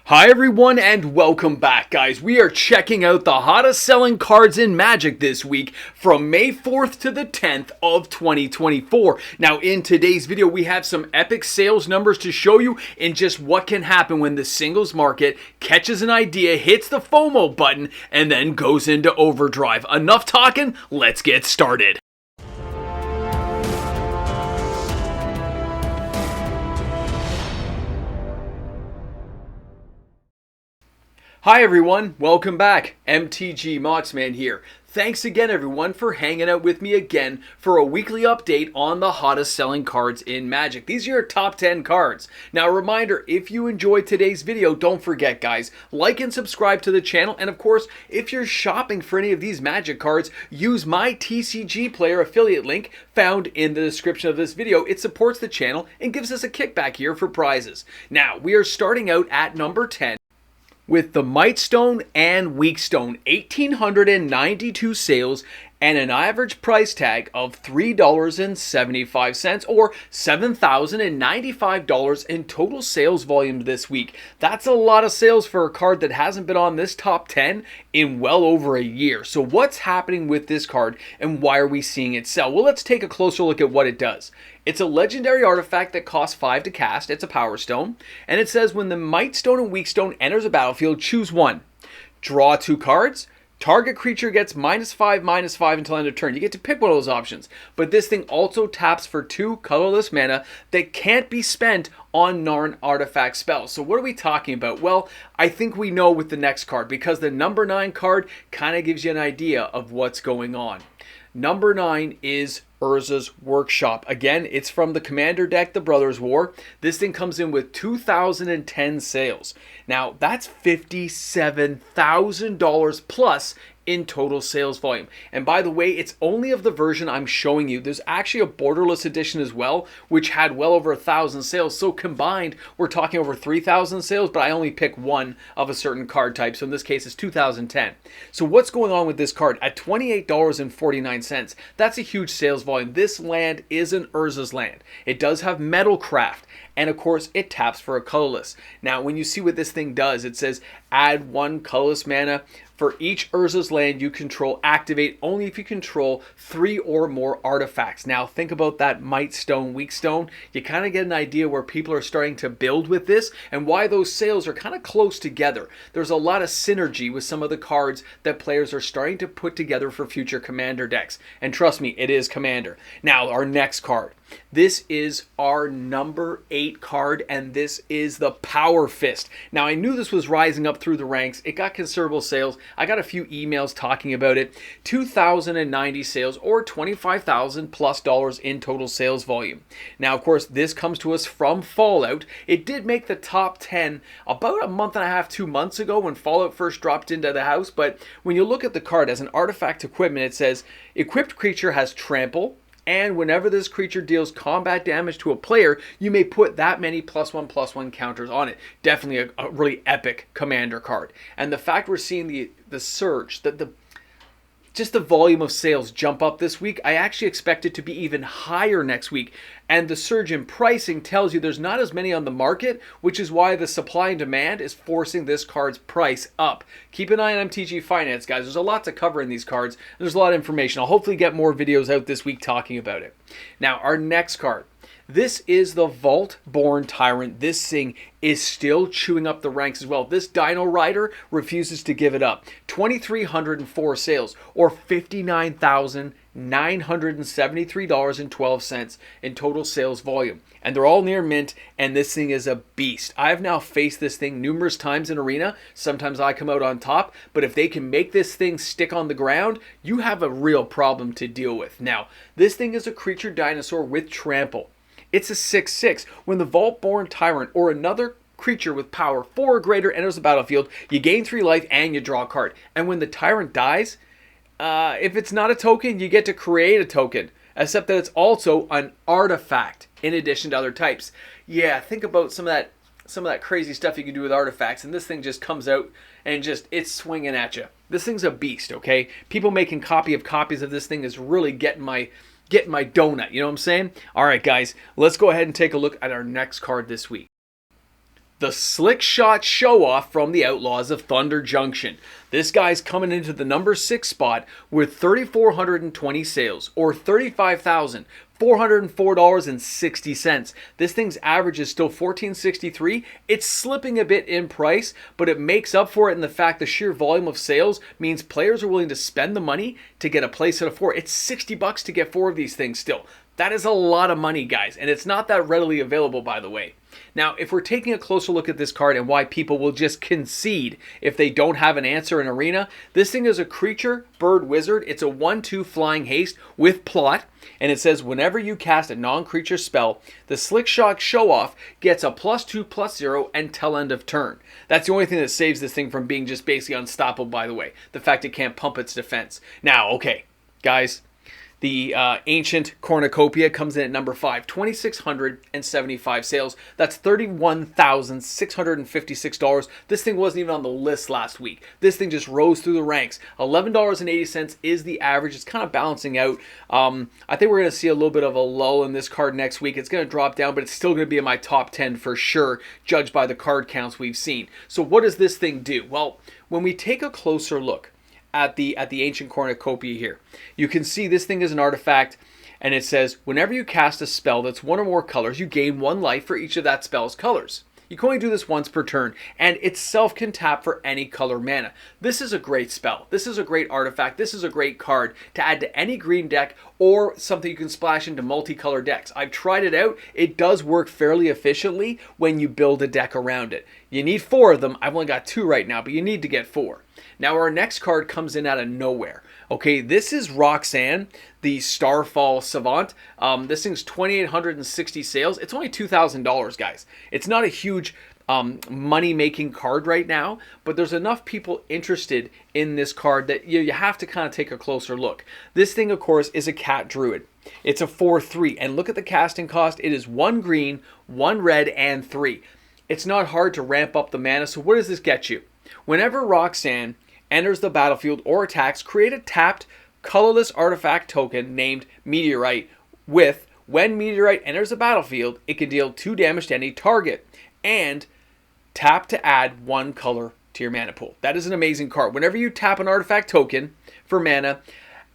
Hi everyone and welcome back, guys. We are checking out the hottest selling cards in Magic this week from May 4th to the 10th of 2024. Now in today's video we have some epic sales numbers to show you in just what can happen when the singles market catches an idea, hits the FOMO button, and then goes into overdrive. Enough talking, let's get started. Hi everyone, welcome back. MTG Moxman here. Thanks again everyone for hanging out with me again for a weekly update on the hottest selling cards in Magic. These are your top 10 cards. Now a reminder, if you enjoyed today's video, don't forget guys, like and subscribe to the channel, and of course, if you're shopping for any of these Magic cards, use my TCG Player affiliate link found in the description of this video. It supports the channel and gives us a kickback here for prizes. Now, we are starting out at number 10. With the Mightstone and Weakstone, 1,892 sales and an average price tag of $3.75 or $7,095 in total sales volume this week. That's a lot of sales for a card that hasn't been on this top 10 in well over a year. So what's happening with this card and why are we seeing it sell? Well, let's take a closer look at what it does. It's a legendary artifact that costs 5 to cast. It's a Power Stone. And it says when the Mightstone and Weakstone enters a battlefield, choose one. Draw 2 cards. Target creature gets -5/-5 until end of turn. You get to pick one of those options. But this thing also taps for 2 colorless mana that can't be spent on non-artifact spells. So what are we talking about? Well, I think we know with the next card, because the number 9 card kind of gives you an idea of what's going on. Number 9 is Urza's Workshop. Again, it's from the Commander deck, the Brothers War. This thing comes in with 2,010 sales. Now, that's $57,000 plus in total sales volume. And by the way, it's only of the version I'm showing you. There's actually a borderless edition as well, which had well over 1,000 sales. So combined, we're talking over 3,000 sales, but I only pick one of a certain card type. So in this case, it's 2,010. So what's going on with this card? At $28.49, that's a huge sales volume. This land is an Urza's land. It does have Metalcraft. And of course, it taps for a colorless. Now, when you see what this thing does, it says add 1 colorless mana for each Urza's land you control. Activate only if you control 3 or more artifacts. Now, think about that Mightstone, Weakstone. You kind of get an idea where people are starting to build with this and why those sales are kind of close together. There's a lot of synergy with some of the cards that players are starting to put together for future Commander decks. And trust me, it is Commander. Now, our next card. This is our number 8 card, and this is the Power Fist. Now, I knew this was rising up through the ranks. It got considerable sales. I got a few emails talking about it. 2,090 sales, or $25,000 plus in total sales volume. Now, of course, this comes to us from Fallout. It did make the top 10 about a month and a half, 2 months ago when Fallout first dropped into the house. But when you look at the card as an artifact equipment, it says, equipped creature has trample, and whenever this creature deals combat damage to a player, you may put that many +1/+1 counters on it. Definitely a really epic Commander card. And the fact we're seeing the surge, just the volume of sales jump up this week, I actually expect it to be even higher next week. And the surge in pricing tells you there's not as many on the market, which is why the supply and demand is forcing this card's price up. Keep an eye on MTG Finance, guys. There's a lot to cover in these cards. There's a lot of information. I'll hopefully get more videos out this week talking about it. Now, our next card. This is the Vault-Born Tyrant. This thing is still chewing up the ranks as well. This Dino Rider refuses to give it up. 2,304 sales, or $59,973.12 in total sales volume. And they're all near mint, and this thing is a beast. I've now faced this thing numerous times in Arena. Sometimes I come out on top, but if they can make this thing stick on the ground, you have a real problem to deal with. Now, this thing is a creature dinosaur with trample. It's a 6/6. When the Vault-Born Tyrant or another creature with power 4 or greater enters the battlefield, you gain 3 life and you draw a card. And when the Tyrant dies, if it's not a token, you get to create a token. Except that it's also an artifact in addition to other types. Yeah, think about some of that crazy stuff you can do with artifacts, and this thing just comes out and it's swinging at you. This thing's a beast, okay? People making copies of this thing is really getting my donut, you know what I'm saying? All right, guys, let's go ahead and take a look at our next card this week. the Slick Shot Showoff from the Outlaws of Thunder Junction. This guy's coming into the number 6 spot with 3,420 sales, or $35,404.60. This thing's average is still $14.63. It's slipping a bit in price, but it makes up for it in the fact the sheer volume of sales means players are willing to spend the money to get a playset of 4. It's $60 to get 4 of these things still. That is a lot of money, guys, and it's not that readily available, by the way. Now, if we're taking a closer look at this card and why people will just concede if they don't have an answer in Arena, this thing is a creature bird wizard. It's a 1/2 flying haste with plot, and it says whenever you cast a non-creature spell, the Slick Shot Showoff gets a +2/+0 until end of turn. That's the only thing that saves this thing from being just basically unstoppable, by the way. The fact it can't pump its defense. Now, okay, guys. The Ancient Cornicopia comes in at number 5, 2,675 sales. That's $31,656. This thing wasn't even on the list last week. This thing just rose through the ranks. $11.80 is the average. It's kind of balancing out. I think we're going to see a little bit of a lull in this card next week. It's going to drop down, but it's still going to be in my top 10 for sure, judged by the card counts we've seen. So what does this thing do? Well, when we take a closer look at the Ancient Cornicopia here, you can see this thing is an artifact, and it says whenever you cast a spell that's 1 or more colors, you gain 1 life for each of that spell's colors. You can only do this once per turn, and itself can tap for any color mana. This is a great spell. This is a great artifact. This is a great card to add to any green deck or something you can splash into multicolor decks. I've tried it out. It does work fairly efficiently when you build a deck around it. You need 4 of them. I've only got 2 right now, but you need to get 4. Now our next card comes in out of nowhere. Okay, this is Roxan, the Starfall Savant. This thing's 2,860 sales. It's only $2,000, guys. It's not a huge money-making card right now, but there's enough people interested in this card that you have to kind of take a closer look. This thing, of course, is a cat druid. It's a 4/3, and look at the casting cost. It is 1 green, 1 red, and 3. It's not hard to ramp up the mana, so what does this get you? Whenever Roxan enters the battlefield or attacks, create a tapped, colorless artifact token named Meteorite with, when Meteorite enters the battlefield, it can deal 2 damage to any target, and tap to add 1 color to your mana pool. That is an amazing card. Whenever you tap an artifact token for mana,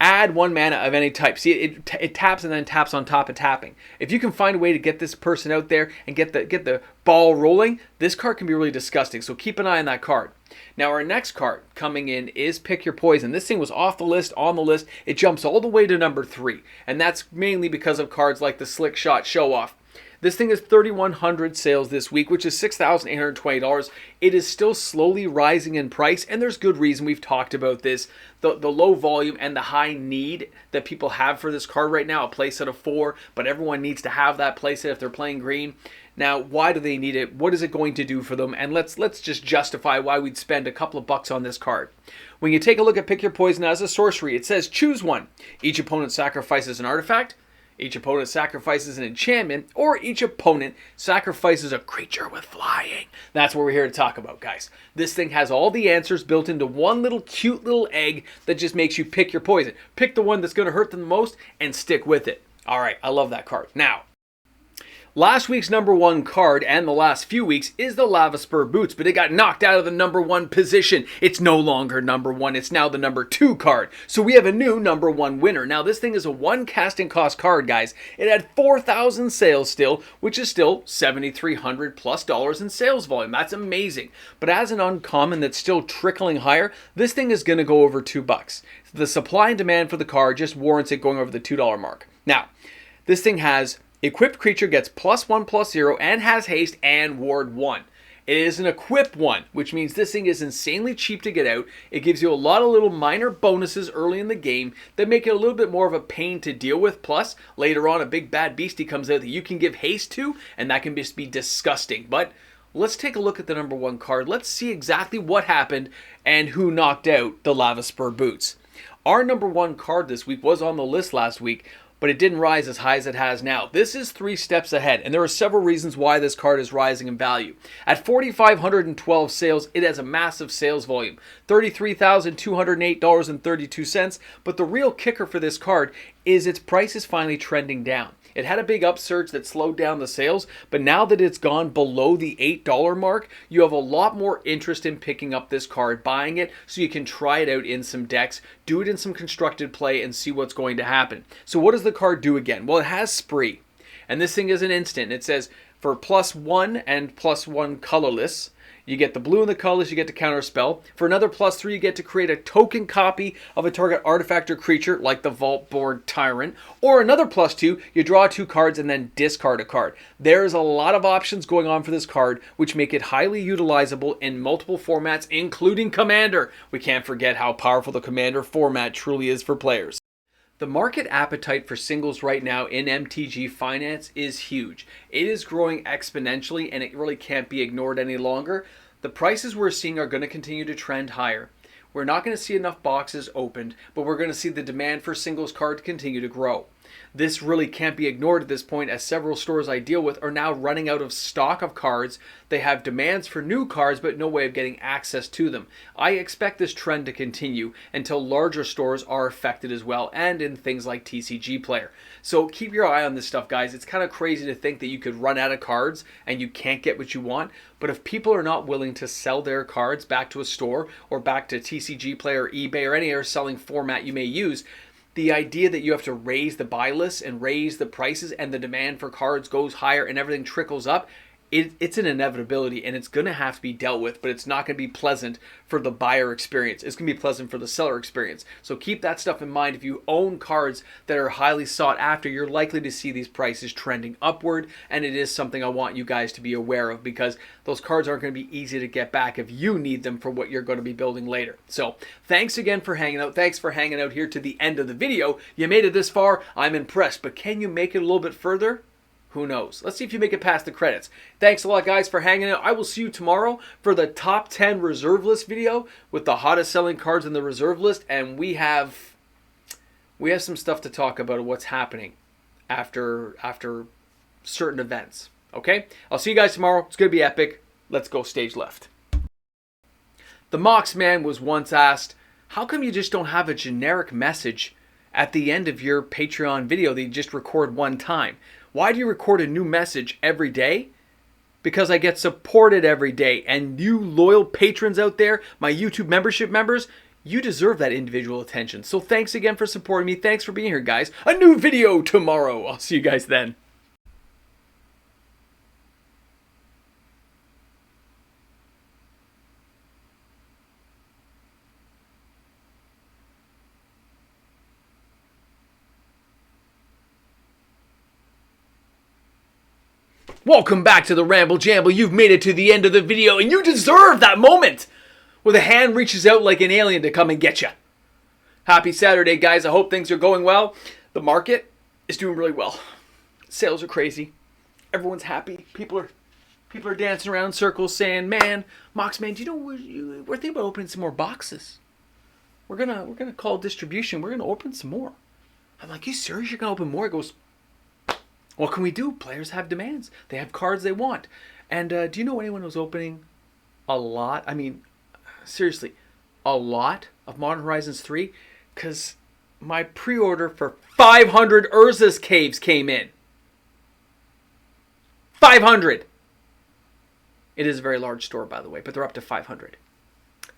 add 1 mana of any type. See, it taps and then taps on top of tapping. If you can find a way to get this person out there and get the ball rolling, this card can be really disgusting. So keep an eye on that card. Now our next card coming in is Pick Your Poison. This thing was off the list, on the list. It jumps all the way to number 3. And that's mainly because of cards like the Slick Shot Showoff. This thing is 3,100 sales this week, which is $6,820. It is still slowly rising in price, and there's good reason. We've talked about this. The low volume and the high need that people have for this card right now, a playset of 4, but everyone needs to have that playset if they're playing green. Now, why do they need it? What is it going to do for them? And let's just justify why we'd spend a couple of bucks on this card. When you take a look at Pick Your Poison as a sorcery, it says choose 1. Each opponent sacrifices an artifact. Each opponent sacrifices an enchantment, or each opponent sacrifices a creature with flying. That's what we're here to talk about, guys. This thing has all the answers built into one little cute little egg that just makes you pick your poison. Pick the one that's going to hurt them the most and stick with it. All right, I love that card. Now, last week's number 1 card and the last few weeks is the Lava Spur Boots, but it got knocked out of the number 1 position. It's no longer number 1, it's now the number 2 card. So we have a new number 1 winner. Now this thing is a 1 casting cost card, guys. It had 4,000 sales still, which is still $7,300+ in sales volume. That's amazing. But as an uncommon that's still trickling higher, this thing is going to go over $2. The supply and demand for the card just warrants it going over the $2 mark. Now, this thing has equipped creature gets +1/+0 and has haste and ward 1. It is an equip 1, which means this thing is insanely cheap to get out. It gives you a lot of little minor bonuses early in the game that make it a little bit more of a pain to deal with. Plus, later on, a big bad beastie comes out that you can give haste to, and that can just be disgusting. But let's take a look at the number 1 card. Let's see exactly what happened and who knocked out the Lava Spur Boots. Our number 1 card this week was on the list last week, but it didn't rise as high as it has now. This is 3 steps ahead, and there are several reasons why this card is rising in value. At 4,512 sales, it has a massive sales volume, $33,208.32, but the real kicker for this card is its price is finally trending down. It had a big upsurge that slowed down the sales, but now that it's gone below the $8 mark, you have a lot more interest in picking up this card, buying it so you can try it out in some decks, do it in some constructed play, and see what's going to happen. So what does the card do again? Well, it has Spree, and this thing is an instant. It says for +1 and +1 colorless, you get the blue and the colorless, you get to counter a spell. For another +3, you get to create a token copy of a target artifact or creature, like the Vault Board Tyrant. Or another +2, you draw 2 cards and then discard a card. There's a lot of options going on for this card, which make it highly utilizable in multiple formats, including Commander. We can't forget how powerful the Commander format truly is for players. The market appetite for singles right now in MTG Finance is huge. It is growing exponentially and it really can't be ignored any longer. The prices we're seeing are going to continue to trend higher. We're not going to see enough boxes opened, but we're going to see the demand for singles cards continue to grow. This really can't be ignored at this point, as several stores I deal with are now running out of stock of cards. They have demands for new cards, but no way of getting access to them. I expect this trend to continue until larger stores are affected as well, and in things like TCG Player. So keep your eye on this stuff, guys. It's kind of crazy to think that you could run out of cards and you can't get what you want. But if people are not willing to sell their cards back to a store or back to TCG Player or eBay or any other selling format you may use, the idea that you have to raise the buy list and raise the prices and the demand for cards goes higher and everything trickles up, it's an inevitability and it's going to have to be dealt with, but it's not going to be pleasant for the buyer experience. It's going to be pleasant for the seller experience. So keep that stuff in mind. If you own cards that are highly sought after, you're likely to see these prices trending upward, and it is something I want you guys to be aware of, because those cards aren't going to be easy to get back if you need them for what you're going to be building later. So thanks again for hanging out. Thanks for hanging out here to the end of the video. You made it this far. I'm impressed, but can you make it a little bit further? Who knows? Let's see if you make it past the credits. Thanks a lot, guys, for hanging out. I will see you tomorrow for the top 10 reserve list video with the hottest selling cards in the reserve list. And we have some stuff to talk about what's happening after certain events. Okay? I'll see you guys tomorrow. It's going to be epic. Let's go stage left. The Mox Man was once asked, how come you just don't have a generic message at the end of your Patreon video that you just record one time? Why do you record a new message every day? Because I get supported every day, and you loyal patrons out there, my YouTube membership members, you deserve that individual attention. So thanks again for supporting me. Thanks for being here, guys. A new video tomorrow. I'll see you guys then. Welcome back to the Ramble Jamble. You've made it to the end of the video, and you deserve that moment where the hand reaches out like an alien to come and get you. Happy Saturday, guys. I hope things are going well. The market is doing really well. Sales are crazy. Everyone's happy. People are dancing around in circles saying, "Man, Mox Man, do you know we're thinking about opening some more boxes. We're gonna call distribution. We're gonna open some more." I'm like, "You serious? You're gonna open more?" He goes, what can we do? Players have demands. They have cards they want. And do you know anyone who's opening a lot? I mean, seriously, a lot of Modern Horizons 3? Because my pre-order for 500 Urza's Caves came in. 500! It is a very large store, by the way, but they're up to 500.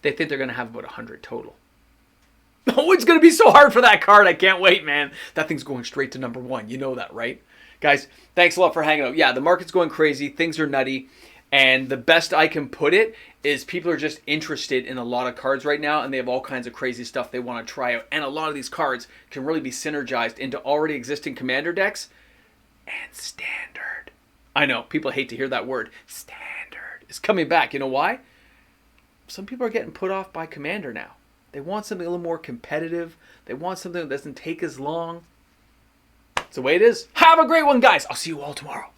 They think they're going to have about 100 total. Oh, it's going to be so hard for that card. I can't wait, man. That thing's going straight to #1. You know that, right? Guys, thanks a lot for hanging out. Yeah, the market's going crazy. Things are nutty. And the best I can put it is people are just interested in a lot of cards right now, and they have all kinds of crazy stuff they want to try out. And a lot of these cards can really be synergized into already existing Commander decks and Standard. I know, people hate to hear that word. Standard is coming back. You know why? Some people are getting put off by Commander now. They want something a little more competitive. They want something that doesn't take as long. It's the way it is. Have a great one, guys. I'll see you all tomorrow.